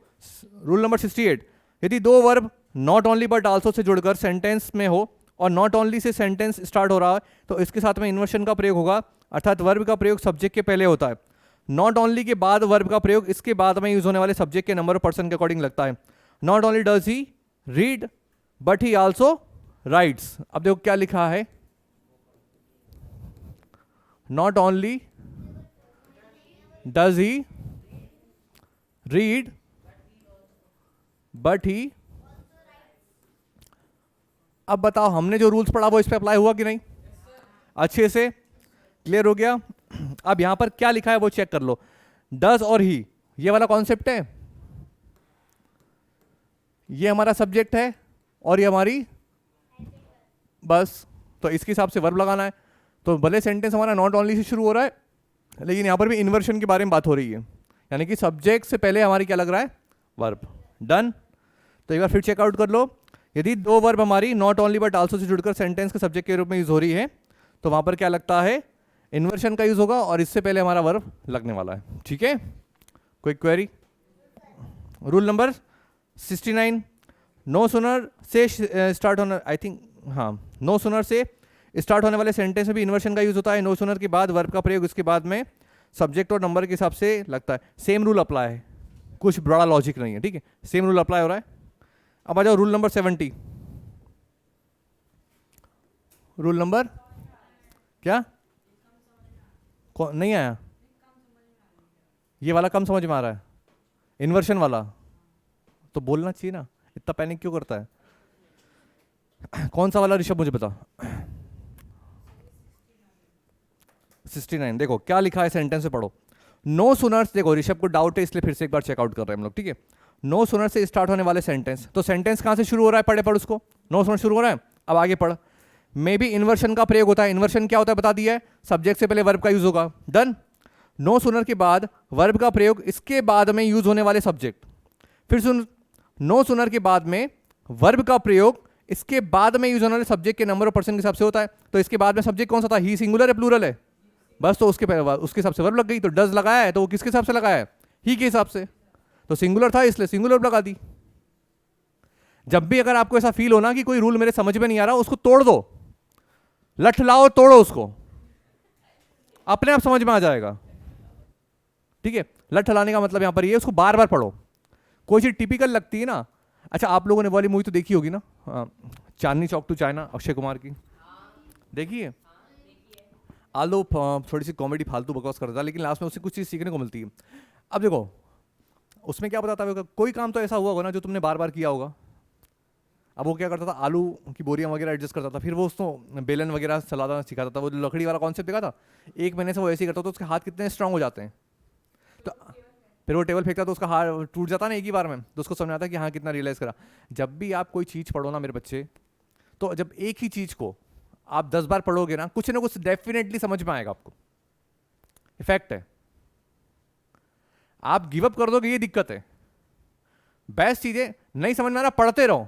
रूल नंबर 68, यदि दो verb not only but also say जुड़कर सेंटेंस में हो और not only say sentence start हो रहा है तो इसके साथ में इन्वर्शन का प्रयोग होगा, अर्थात वर्ब का प्रयोग सब्जेक्ट के पहले होता है। नॉट ओनली के बाद वर्ब का प्रयोग इसके बाद में यूज होने वाले सब्जेक्ट के नंबर ऑफ पर्सन के अकॉर्डिंग लगता है। Not only does he read but he also rights. अब देखो क्या लिखा है, not only does he read but he. अब बताओ हमने जो रूल्स पढ़ा वो इस पे अप्लाई हुआ कि नहीं? अच्छे से क्लियर हो गया? अब यहां पर क्या लिखा है वो चेक कर लो। डज और ही, ये वाला कॉन्सेप्ट है, ये हमारा सब्जेक्ट है और ये हमारी, बस तो इसके हिसाब से वर्ब लगाना है। तो भले सेंटेंस हमारा नॉट ओनली से शुरू हो रहा है, लेकिन यहां पर भी इन्वर्शन के बारे में बात हो रही है, यानी कि सब्जेक्ट से पहले हमारी क्या लग रहा है? वर्ब। डन। तो एक बार फिर चेकआउट कर लो, यदि दो वर्ब हमारी not only but also say जुड़कर सेंटेंस के सब्जेक्ट के रूप में यूज हो रही है तो वहां पर क्या लगता है? इन्वर्शन का यूज होगा और इससे पहले हमारा वर्ब लगने वाला है, ठीक है। कोई query? Rule number 69, no sooner से स्टार्ट होना, आई थिंक हाँ, नो सुनर से स्टार्ट होने वाले सेंटेंस में भी इन्वर्शन का यूज होता है। नो सुनर के बाद वर्ब का प्रयोग उसके बाद में सब्जेक्ट और नंबर के हिसाब से लगता है। सेम रूल अप्लाई है, कुछ बड़ा लॉजिक नहीं है, ठीक है, सेम रूल अप्लाई हो रहा है। अब आ जाओ रूल नंबर 70। रूल नंबर क्या नहीं आया? ये वाला कम समझ में आ रहा है, इन्वर्शन वाला तो बोलना चाहिए ना, इतना पैनिक क्यों करता है? कौन सा वाला ऋषभ मुझे बता। 69 देखो क्या लिखा है, सेंटेंस में पढ़ो। नो सुनर्स, देखो ऋषभ को डाउट है इसलिए फिर से एक बार चेकआउट कर रहे हैं हम लोग, ठीक है। नो सुनर से स्टार्ट होने वाले सेंटेंस, तो सेंटेंस कहां से शुरू हो रहा है? पढ़ उसको, नो सुनर शुरू हो रहा है, अब आगे पढ़। मे बी इन्वर्शन का प्रयोग होता है। इन्वर्शन क्या होता है बता दिया है, सब्जेक्ट से पहले वर्ब का यूज होगा, डन। नो सुनर के बाद वर्ब का प्रयोग, इसके बाद में यूज होने वाले सब्जेक्ट। फिर सुन, नो सुनर के बाद में वर्ब का प्रयोग इसके बाद में यूज होने वाले सब्जेक्ट के नंबर और पर्सन के हिसाब से होता है। तो इसके बाद में सब्जेक्ट कौन सा था? ही सिंगुलर है प्लूरल है? बस, तो उसके हिसाब से वर्ब लग गई। तो डज लगाया है तो वो किसके हिसाब से लगाया है? ही के हिसाब से। तो सिंगुलर था इसलिए सिंगुलर वर्ब लगा दी। जब भी अगर आपको ऐसा फील हो ना कि कोई रूल मेरे समझ में नहीं आ रहा, उसको तोड़ दो, लठ लाओ तोड़ो उसको, अपने आप समझ में आ जाएगा, ठीक है। लठ लाने का मतलब यहां पर ये, उसको बार बार पढ़ो। कोई चीज टिपिकल लगती है ना, अच्छा आप लोगों ने वाली मूवी तो देखी होगी ना, चांदनी चौक टू चाइना, अक्षय कुमार की, देखिए। आलो थोड़ी सी कॉमेडी फालतू बकवास करता है, लेकिन लास्ट में उससे कुछ चीज़ सीखने को मिलती है। अब देखो उसमें क्या बताता होगा, कोई काम तो ऐसा हुआ होगा ना जो तुमने बार बार किया होगा। अब वो क्या करता था, आलू की बोरियां वगैरह एडजस्ट करता था, फिर वो उसको बेलन वगैरह चलाना सिखाता था। वो लकड़ी वाला कॉन्सेप्ट देखा था, 1 महीने से वो ऐसे ही करता था, उसके हाथ कितने स्ट्रांग हो जाते हैं। तो फिर वो टेबल फेंकता तो उसका हाथ टूट जाता ना एक ही बार में, तो उसको समझ आता कि हाँ कितना रियलाइज करा। जब भी आप कोई चीज़ पढ़ो ना मेरे बच्चे, तो जब एक ही चीज़ को आप 10 बार पढ़ोगे ना, कुछ ना कुछ डेफिनेटली समझ में आएगा आपको, इफेक्ट है। आप गिव अप कर दोगे, ये दिक्कत है। बेस्ट चीजें नहीं समझ में आ रहा, पढ़ते रहो,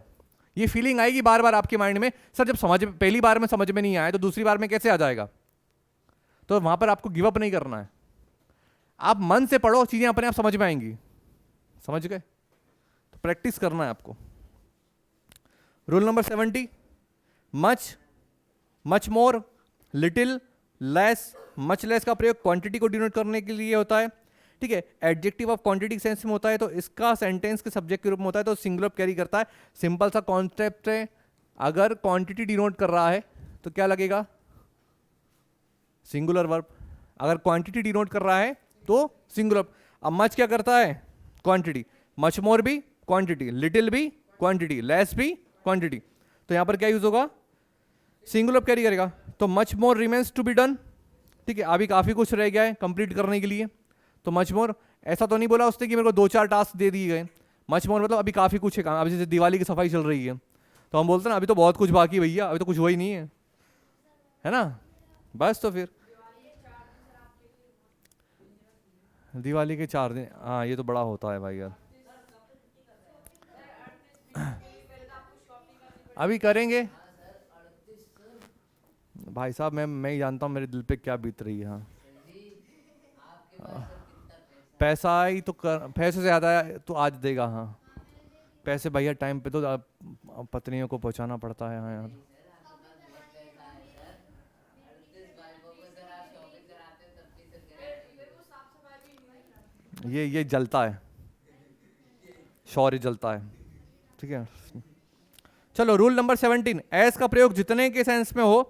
ये फीलिंग आएगी बार बार आपके माइंड में, सर जब पहली बार में समझ में नहीं आया तो दूसरी बार में कैसे आ जाएगा। तो वहां पर आपको गिव अप नहीं करना है, आप मन से पढ़ो, चीजें अपने आप समझ में आएंगी, समझ गए। तो प्रैक्टिस करना है आपको। Rule number 70, much, much more, little, less. Much less का प्रयोग क्वांटिटी को डिनोट करने के लिए होता है, ठीक है। एडजेक्टिव ऑफ क्वांटिटी सेंस में होता है, तो इसका सेंटेंस के सब्जेक्ट के रूप में होता है, तो सिंगुलर कैरी करता है। सिंपल सा कॉन्सेप्ट है, अगर क्वांटिटी डिनोट कर रहा है तो क्या लगेगा? Singular verb. अगर क्वांटिटी डिनोट कर रहा है तो सिंगुलर। अब मच क्या करता है? क्वांटिटी। मच मोर भी क्वांटिटी, लिटिल भी क्वांटिटी, लेस भी क्वांटिटी। तो यहां पर क्या यूज होगा? सिंगुलर कैरी करेगा। तो much more remains to be done, ठीक है। अभी काफी कुछ रह गया है कंप्लीट करने के लिए, तो मच मोर, ऐसा तो नहीं बोला उसने कि मेरे को 2-4 टास्क दे दिए गए। मच मोर मतलब अभी काफी कुछ है काम। अभी जैसे दिवाली की सफाई चल रही है, तो हम बोलते हैं ना अभी तो बहुत कुछ बाकी भैया, अभी तो कुछ हुआ ही नहीं है ना। बस तो फिर दिवाली के 4 दिन, हाँ ये तो बड़ा होता है भाई यार। अभी करेंगे भाई साहब, मैं ही जानता हूँ मेरे दिल पे क्या बीत रही है। हाँ पैसा ही तो पैसे से ज़्यादा है तो आज देगा। हाँ पैसे भैया टाइम पे तो पत्नियों को पहुंचाना पड़ता है। हाँ यार ये जलता है, शौर्य जलता है, ठीक है। चलो रूल नंबर 17, एस का प्रयोग जितने के सेंस में हो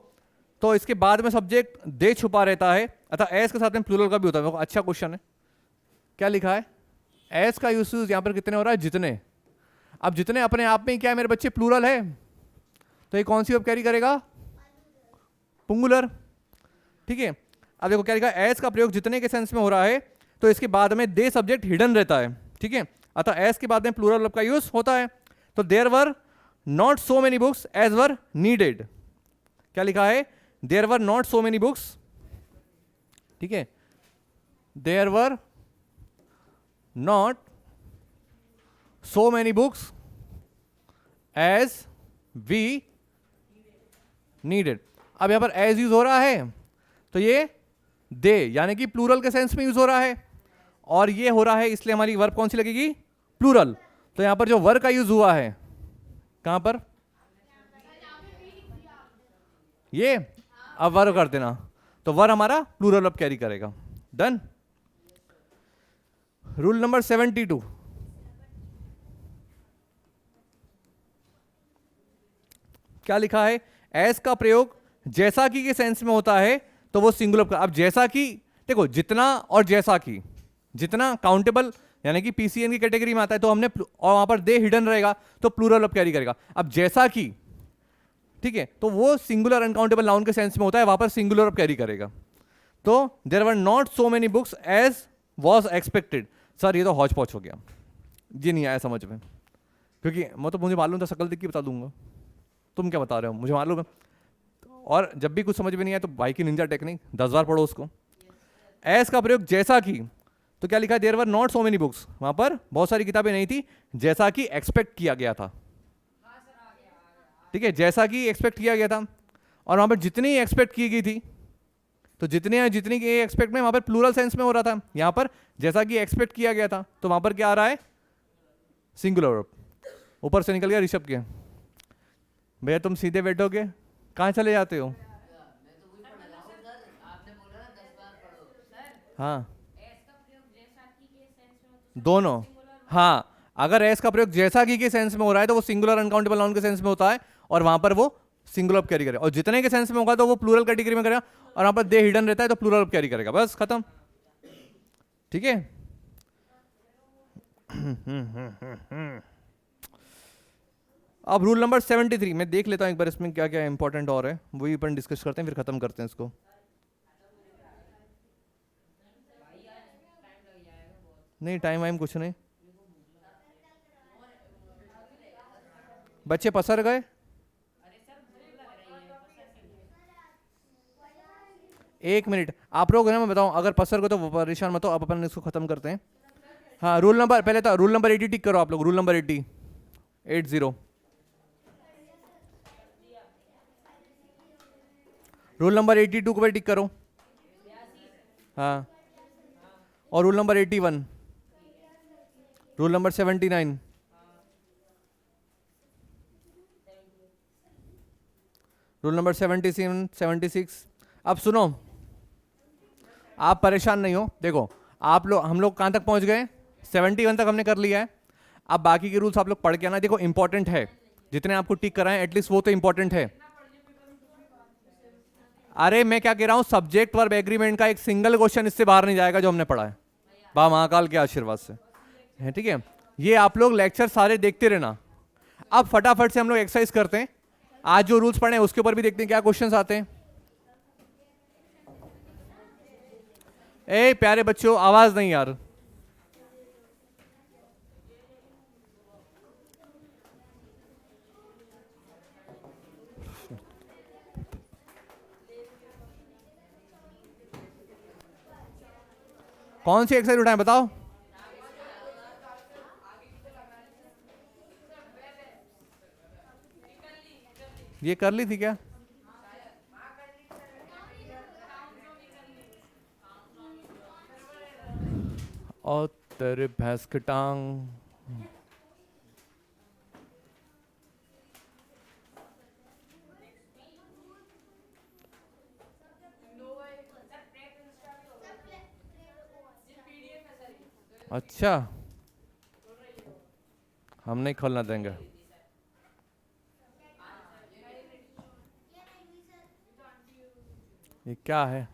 तो इसके बाद में सब्जेक्ट दे छुपा रहता है, अतः एस के साथ में प्लूरल का भी होता है। अच्छा क्वेश्चन है, क्या लिखा है? एस का यूज यहां पर कितने हो रहा है? जितने। अब जितने अपने आप में क्या है मेरे बच्चे? प्लूरल है, तो ये कौन सी वर्ब कैरी करेगा? पुंगुलर, ठीक है। अब देखो क्या लिखा है? एस का प्रयोग जितने के सेंस में हो रहा है तो इसके बाद में दे सब्जेक्ट हिडन रहता है, ठीक है। अतः एस के बाद में प्लूरल वर्ब का यूज होता है। तो there were not so many books as were needed. क्या लिखा है? There were not so many books, ठीक है। There were not so many books as we needed. अब यहां पर एज यूज हो रहा है तो ये दे, यानी कि प्लूरल के सेंस में यूज हो रहा है, और ये हो रहा है इसलिए हमारी वर्ब कौन सी लगेगी, प्लूरल। तो यहां पर जो वर्ब का यूज हुआ है, कहां पर, ये, अब वर्ब कर देना, तो वर्ब हमारा प्लूरल अब कैरी करेगा। डन। रूल नंबर 72, क्या लिखा है, एस का प्रयोग जैसा कि के सेंस में होता है तो वो सिंगुलर का। अब जैसा कि देखो, जितना और जैसा कि, जितना काउंटेबल यानी कि पीसीएन की कैटेगरी में आता है तो हमने, और वहां पर दे हिडन रहेगा तो प्लूरल अब कैरी करेगा। अब जैसा कि, ठीक है, तो वो सिंगुलर अनकाउंटेबल नाउन के सेंस में होता है, वहां पर सिंगुलर अब कैरी करेगा। तो there were not so many books as was expected. Sir ये तो हौच पौच हो गया, ये नहीं आया समझ में, क्योंकि मैं तो, मुझे मालूम था, शक्ल देख के बता दूंगा, तुम क्या बता रहे हो मुझे मालूम है। और जब भी कुछ समझ में नहीं आया तो भाई की निंजा टेक्निक 10 बार पढ़ो उसको। एस का प्रयोग जैसा कि, तो क्या लिखा है, there were not so many books, वहां पर बहुत सारी किताबें नहीं थी जैसा कि एक्सपेक्ट किया गया था। ठीक है, जैसा कि एक्सपेक्ट किया गया था, और वहां पर जितनी एक्सपेक्ट की गई थी, तो जितनी जितनी की एक्सपेक्ट में वहां पर प्लूरल सेंस में हो रहा था, यहां पर जैसा कि एक्सपेक्ट किया गया था तो वहां पर क्या आ रहा है, सिंगुलर। ऊपर से निकल गया ऋषभ के, भैया तुम सीधे बैठोगे, कहाँ चले जाते हो। हाँ दोनों, हाँ, अगर एस का प्रयोग जैसा कि के सेंस में हो रहा है तो वो सिंगुलर अनकाउंटेबल नाउन के सेंस में होता है, और वहां पर वो सिंगुलर कैरी करेगा, और जितने के सेंस में होगा तो वो प्लूरल कैटेगरी में करेगा, और वहां पर दे हिडन रहता है तो प्लूरल कैरी करेगा, बस खत्म। ठीक है। अब रूल नंबर 73 मैं देख लेता हूं एक बार इसमें क्या क्या इंपॉर्टेंट और है, वही अपन डिस्कस करते हैं, फिर खत्म करते हैं इसको। नहीं टाइम वाइम कुछ नहीं, बच्चे पसर गए। एक मिनट, आप लोग ना, मैं बताऊं, अगर पसर गए तो परेशान मत हो, अब अपन इसको खत्म करते हैं। हाँ रूल नंबर, पहले तो रूल नंबर 80 टिक करो आप लोग, रूल नंबर 80, 80, रूल नंबर 82 को भी टिक करो। हाँ, और rule number 81, rule number 79, rule number 77, 76। अब सुनो, आप परेशान नहीं हो, देखो आप लोग, हम लोग कहाँ तक पहुँच गए, 71 तक हमने कर लिया है। अब बाकी के रूल्स आप लोग पढ़ के आना, देखो इंपॉर्टेंट है, जितने आपको टिक कराएं एटलीस्ट वो तो इंपॉर्टेंट है। अरे मैं क्या कह रहा हूँ, सब्जेक्ट वर्ब एग्रीमेंट का एक सिंगल क्वेश्चन इससे बाहर नहीं जाएगा जो हमने पढ़ा है, बा महाकाल के आशीर्वाद से है। ठीक है, ये आप लोग लेक्चर सारे देखते रहना। अब फटाफट से हम लोग एक्सरसाइज करते हैं, आज जो रूल्स पढ़े हैं उसके ऊपर भी देखते हैं क्या क्वेश्चंस आते हैं। ए प्यारे बच्चों आवाज नहीं यार, कौन सी एक्सरसाइज उठाएं बताओ। ये कर ली थी क्या, और तेरे भैंस की टांग। अच्छा, हम नहीं खोलना देंगे। ये क्या है,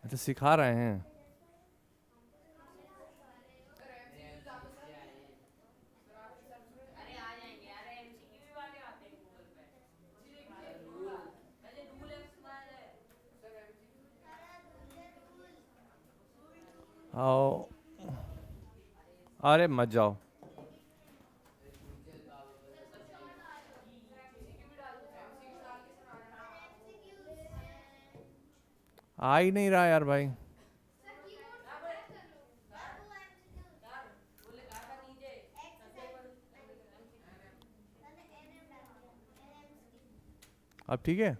अच्छा सिखा रहे हैं। आओ, अरे मत जाओ, आ ही नहीं रहा यार भाई। अब ठीक है।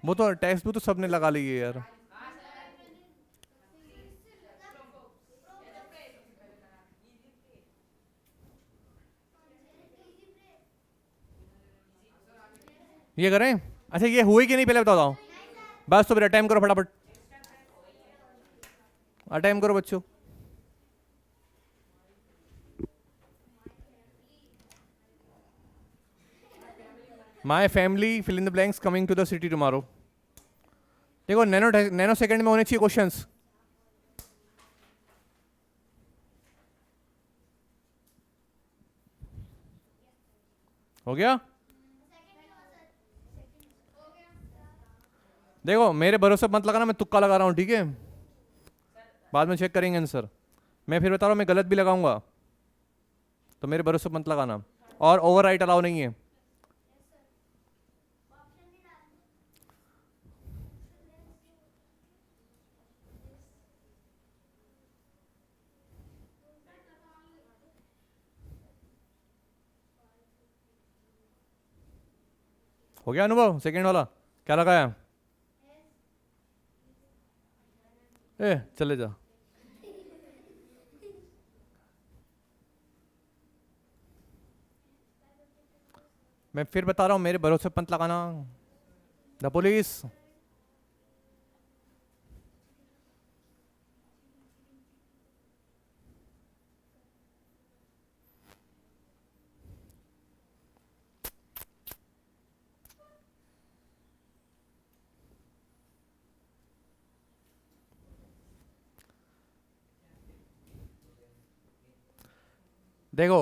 वो तो टेक्स्ट बुक तो सबने लगा ली है यार। ये करें? अच्छा ये हुई कि नहीं पहले बताओ। बस तो फिर अटेम्प्ट करो फटाफट, अटेम्प्ट करो बच्चों। My family fill in the blanks coming to the city tomorrow. देखो नैनो सेकंड में होने चाहिए क्वेश्चंस। हो गया? देखो मेरे भरोसे मत लगाना, मैं तुक्का लगा रहा हूँ, ठीक है? बाद में चेक करेंगे आंसर। मैं फिर बता रहा हूँ मैं गलत भी लगाऊंगा, तो मेरे भरोसे मत लगाना। और ओवर राइट अलाउ नहीं है। हो गया अनुभव सेकंड वाला? क्या लगाया? ए चले जा। मैं फिर बता रहा हूँ मेरे भरोसे मत लगाना। The police. देखो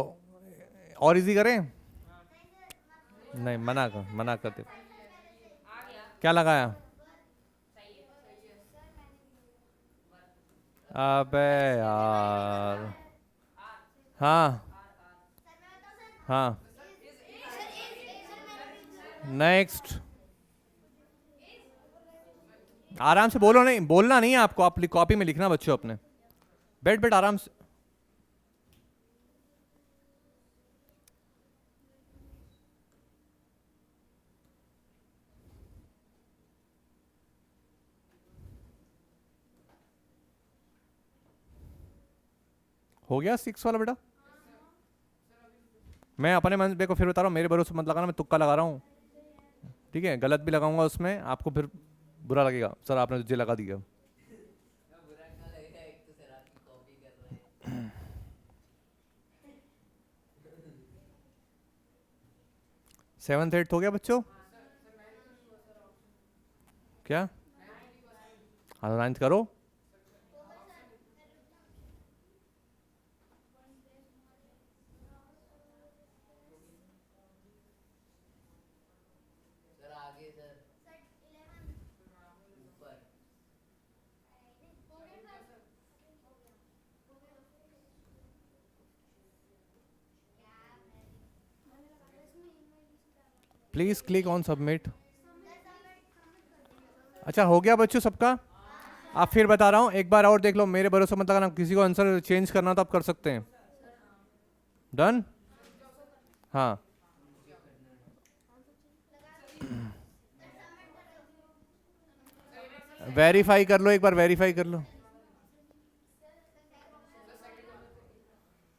और इजी करें? नहीं, मना करते। क्या लगाया? अबे यार। हाँ हाँ। नेक्स्ट। आराम से बोलो, नहीं बोलना नहीं है आपको, आप कॉपी में लिखना बच्चों अपने। बैठ बैठ आराम से। हो गया 6 वाला बेटा? मैं अपने मन देखो फिर बता रहा हूँ, मेरे भरोसे मत लगाना, मैं तुक्का लगा रहा हूँ, ठीक है? गलत भी लगाऊंगा उसमें आपको फिर बुरा लगेगा, सर आपने तुझे लगा दिया। 7th 8th हो गया बच्चों? क्या? हाँ 9th करो। Please click on submit. अच्छा हो गया बच्चों सबका? आप फिर बता रहा हूँ एक बार और देख लो, मेरे भरोसे मत लगाना, किसी को आंसर चेंज करना तो आप कर सकते हैं। डन? हाँ। वेरीफाई कर लो एक बार, वेरीफाई कर लो,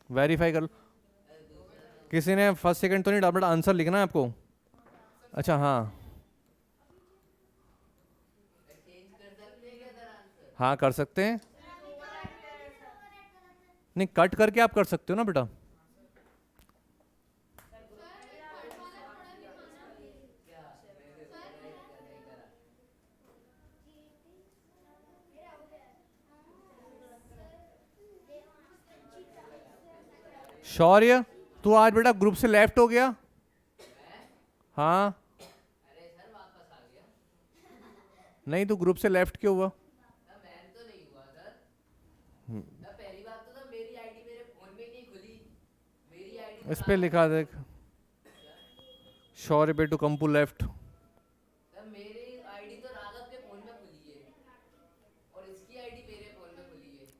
वेरीफाई कर लो। किसी ने फर्स्ट सेकंड तो नहीं डाला, आंसर लिखना है आपको। अच्छा हाँ। हाँ कर सकते हैं। नहीं कट करके आप कर सकते हो ना बेटा। शौर्य तू आज बेटा ग्रुप से लेफ्ट हो गया। हाँ। नहीं तू ग्रुप से लेफ्ट क्यों हुआ? इस पे लिखा देख, शौर्य बेटू कंपू लेफ्ट।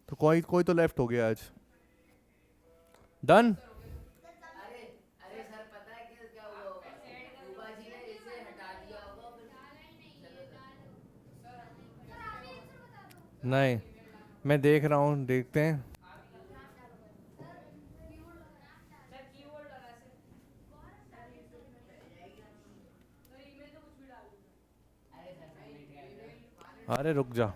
तो कोई कोई तो लेफ्ट हो गया आज। डन। नहीं, मैं देख रहा हूँ, देखते हैं। अरे रुक जा।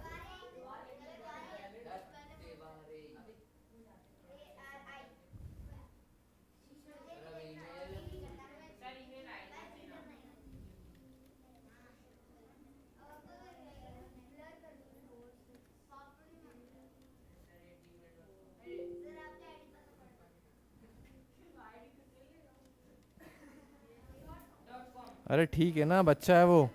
अरे ठीक है ना, बच्चा है वो।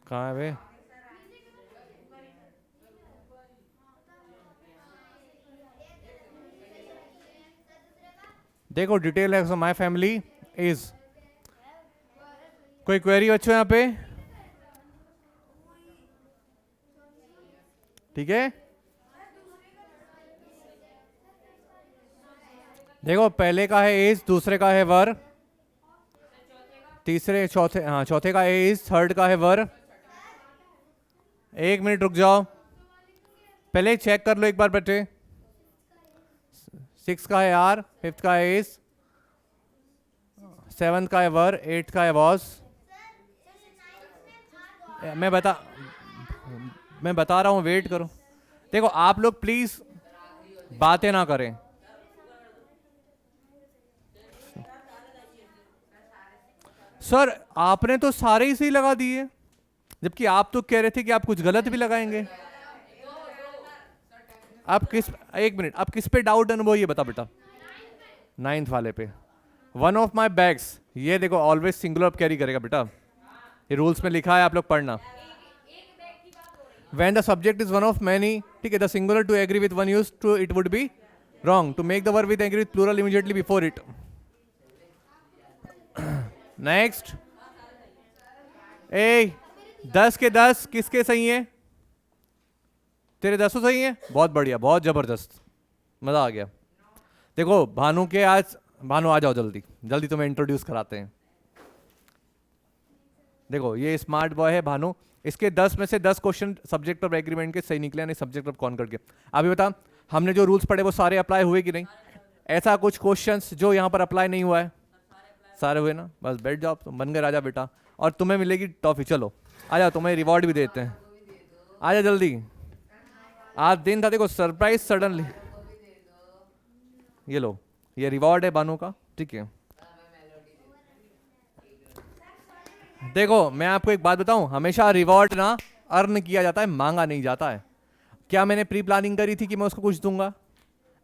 कहाँ है वे? देखो डिटेल है, माय फैमिली इज। कोई क्वेरी बच्चों यहाँ पे? ठीक है, देखो पहले का है एज, दूसरे का है वर, तीसरे चौथे, हाँ चौथे का है एज, थर्ड का है वर। एक मिनट रुक जाओ, पहले चेक कर लो एक बार बेटे। सिक्स का है आर, फिफ्थ का है एज, सेवन्थ का है वर, एट्थ का है वॉज। मैं बता रहा हूँ, वेट करो। देखो आप लोग प्लीज बातें ना करें। सर आपने तो सारे ही सही लगा दिए, जबकि आप तो कह रहे थे कि आप कुछ गलत भी लगाएंगे। आप किस, एक मिनट, आप किस पे डाउट अनुभव ये बता बेटा। नाइन्थ वाले पे। वन ऑफ माई बैग्स, ये देखो ऑलवेज सिंगुलर कैरी करेगा बेटा, ये रूल्स में लिखा है, आप लोग पढ़ना। When the subject is one of many, ठीक है, the singular to agree with one used to it would be wrong. To make the verb with agree with plural immediately before it. Next. ए 10 के 10 किसके सही हैं? तेरे 10 सही हैं? बहुत बढ़िया, बहुत जबरदस्त, मजा आ गया। देखो भानु के आज, भानु आ जाओ जल्दी जल्दी, तुम्हें इंट्रोड्यूस कराते हैं। देखो ये स्मार्ट बॉय है भानु, इसके 10 में से 10 क्वेश्चन सब्जेक्ट ऑफ एग्रीमेंट के सही निकले, नहीं सब्जेक्ट ऑफ कॉन्कॉर्ड के। अभी बता, हमने जो रूल्स पढ़े वो सारे अप्लाई हुए कि नहीं? ऐसा कुछ क्वेश्चंस जो यहाँ पर अप्लाई नहीं हुआ है? सारे हुए ना? बस बैठ जाओ, तुम बन गए राजा बेटा, और तुम्हें मिलेगी टॉफी। चलो आ जाओ, तुम्हें रिवॉर्ड भी देते हैं, आ जाओ जल्दी। आज दिन था, देखो सरप्राइज सडनली। ये लो, ये रिवॉर्ड है बानू का, ठीक है। देखो मैं आपको एक बात बताऊं, हमेशा रिवॉर्ड ना अर्न किया जाता है, मांगा नहीं जाता है। क्या मैंने प्री प्लानिंग करी थी कि मैं उसको कुछ दूंगा?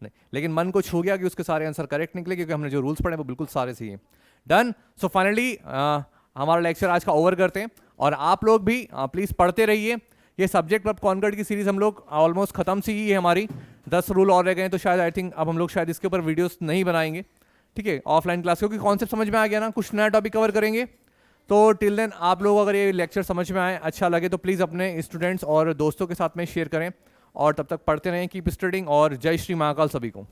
नहीं, लेकिन मन को छू गया कि उसके सारे आंसर करेक्ट निकले, क्योंकि हमने जो रूल्स पढ़े वो बिल्कुल सारे सही हैं। डन। सो फाइनली हमारा लेक्चर आज का ओवर करते हैं, और आप लोग भी प्लीज पढ़ते रहिए। ये सब्जेक्ट ऑफ कॉन्कॉर्ड की सीरीज हम लोग ऑलमोस्ट खत्म सी ही है हमारी, 10 रूल और रह गए, तो शायद आई थिंक अब हम लोग शायद इसके ऊपर वीडियोस नहीं बनाएंगे, ठीक है, ऑफलाइन क्लास, क्योंकि कॉन्सेप्ट समझ में आ गया ना, कुछ नया टॉपिक कवर करेंगे। तो टिल देन आप लोग अगर ये लेक्चर समझ में आए, अच्छा लगे, तो प्लीज़ अपने स्टूडेंट्स और दोस्तों के साथ में शेयर करें, और तब तक पढ़ते रहें, कीप स्टडिंग, और जय श्री महाकाल सभी को।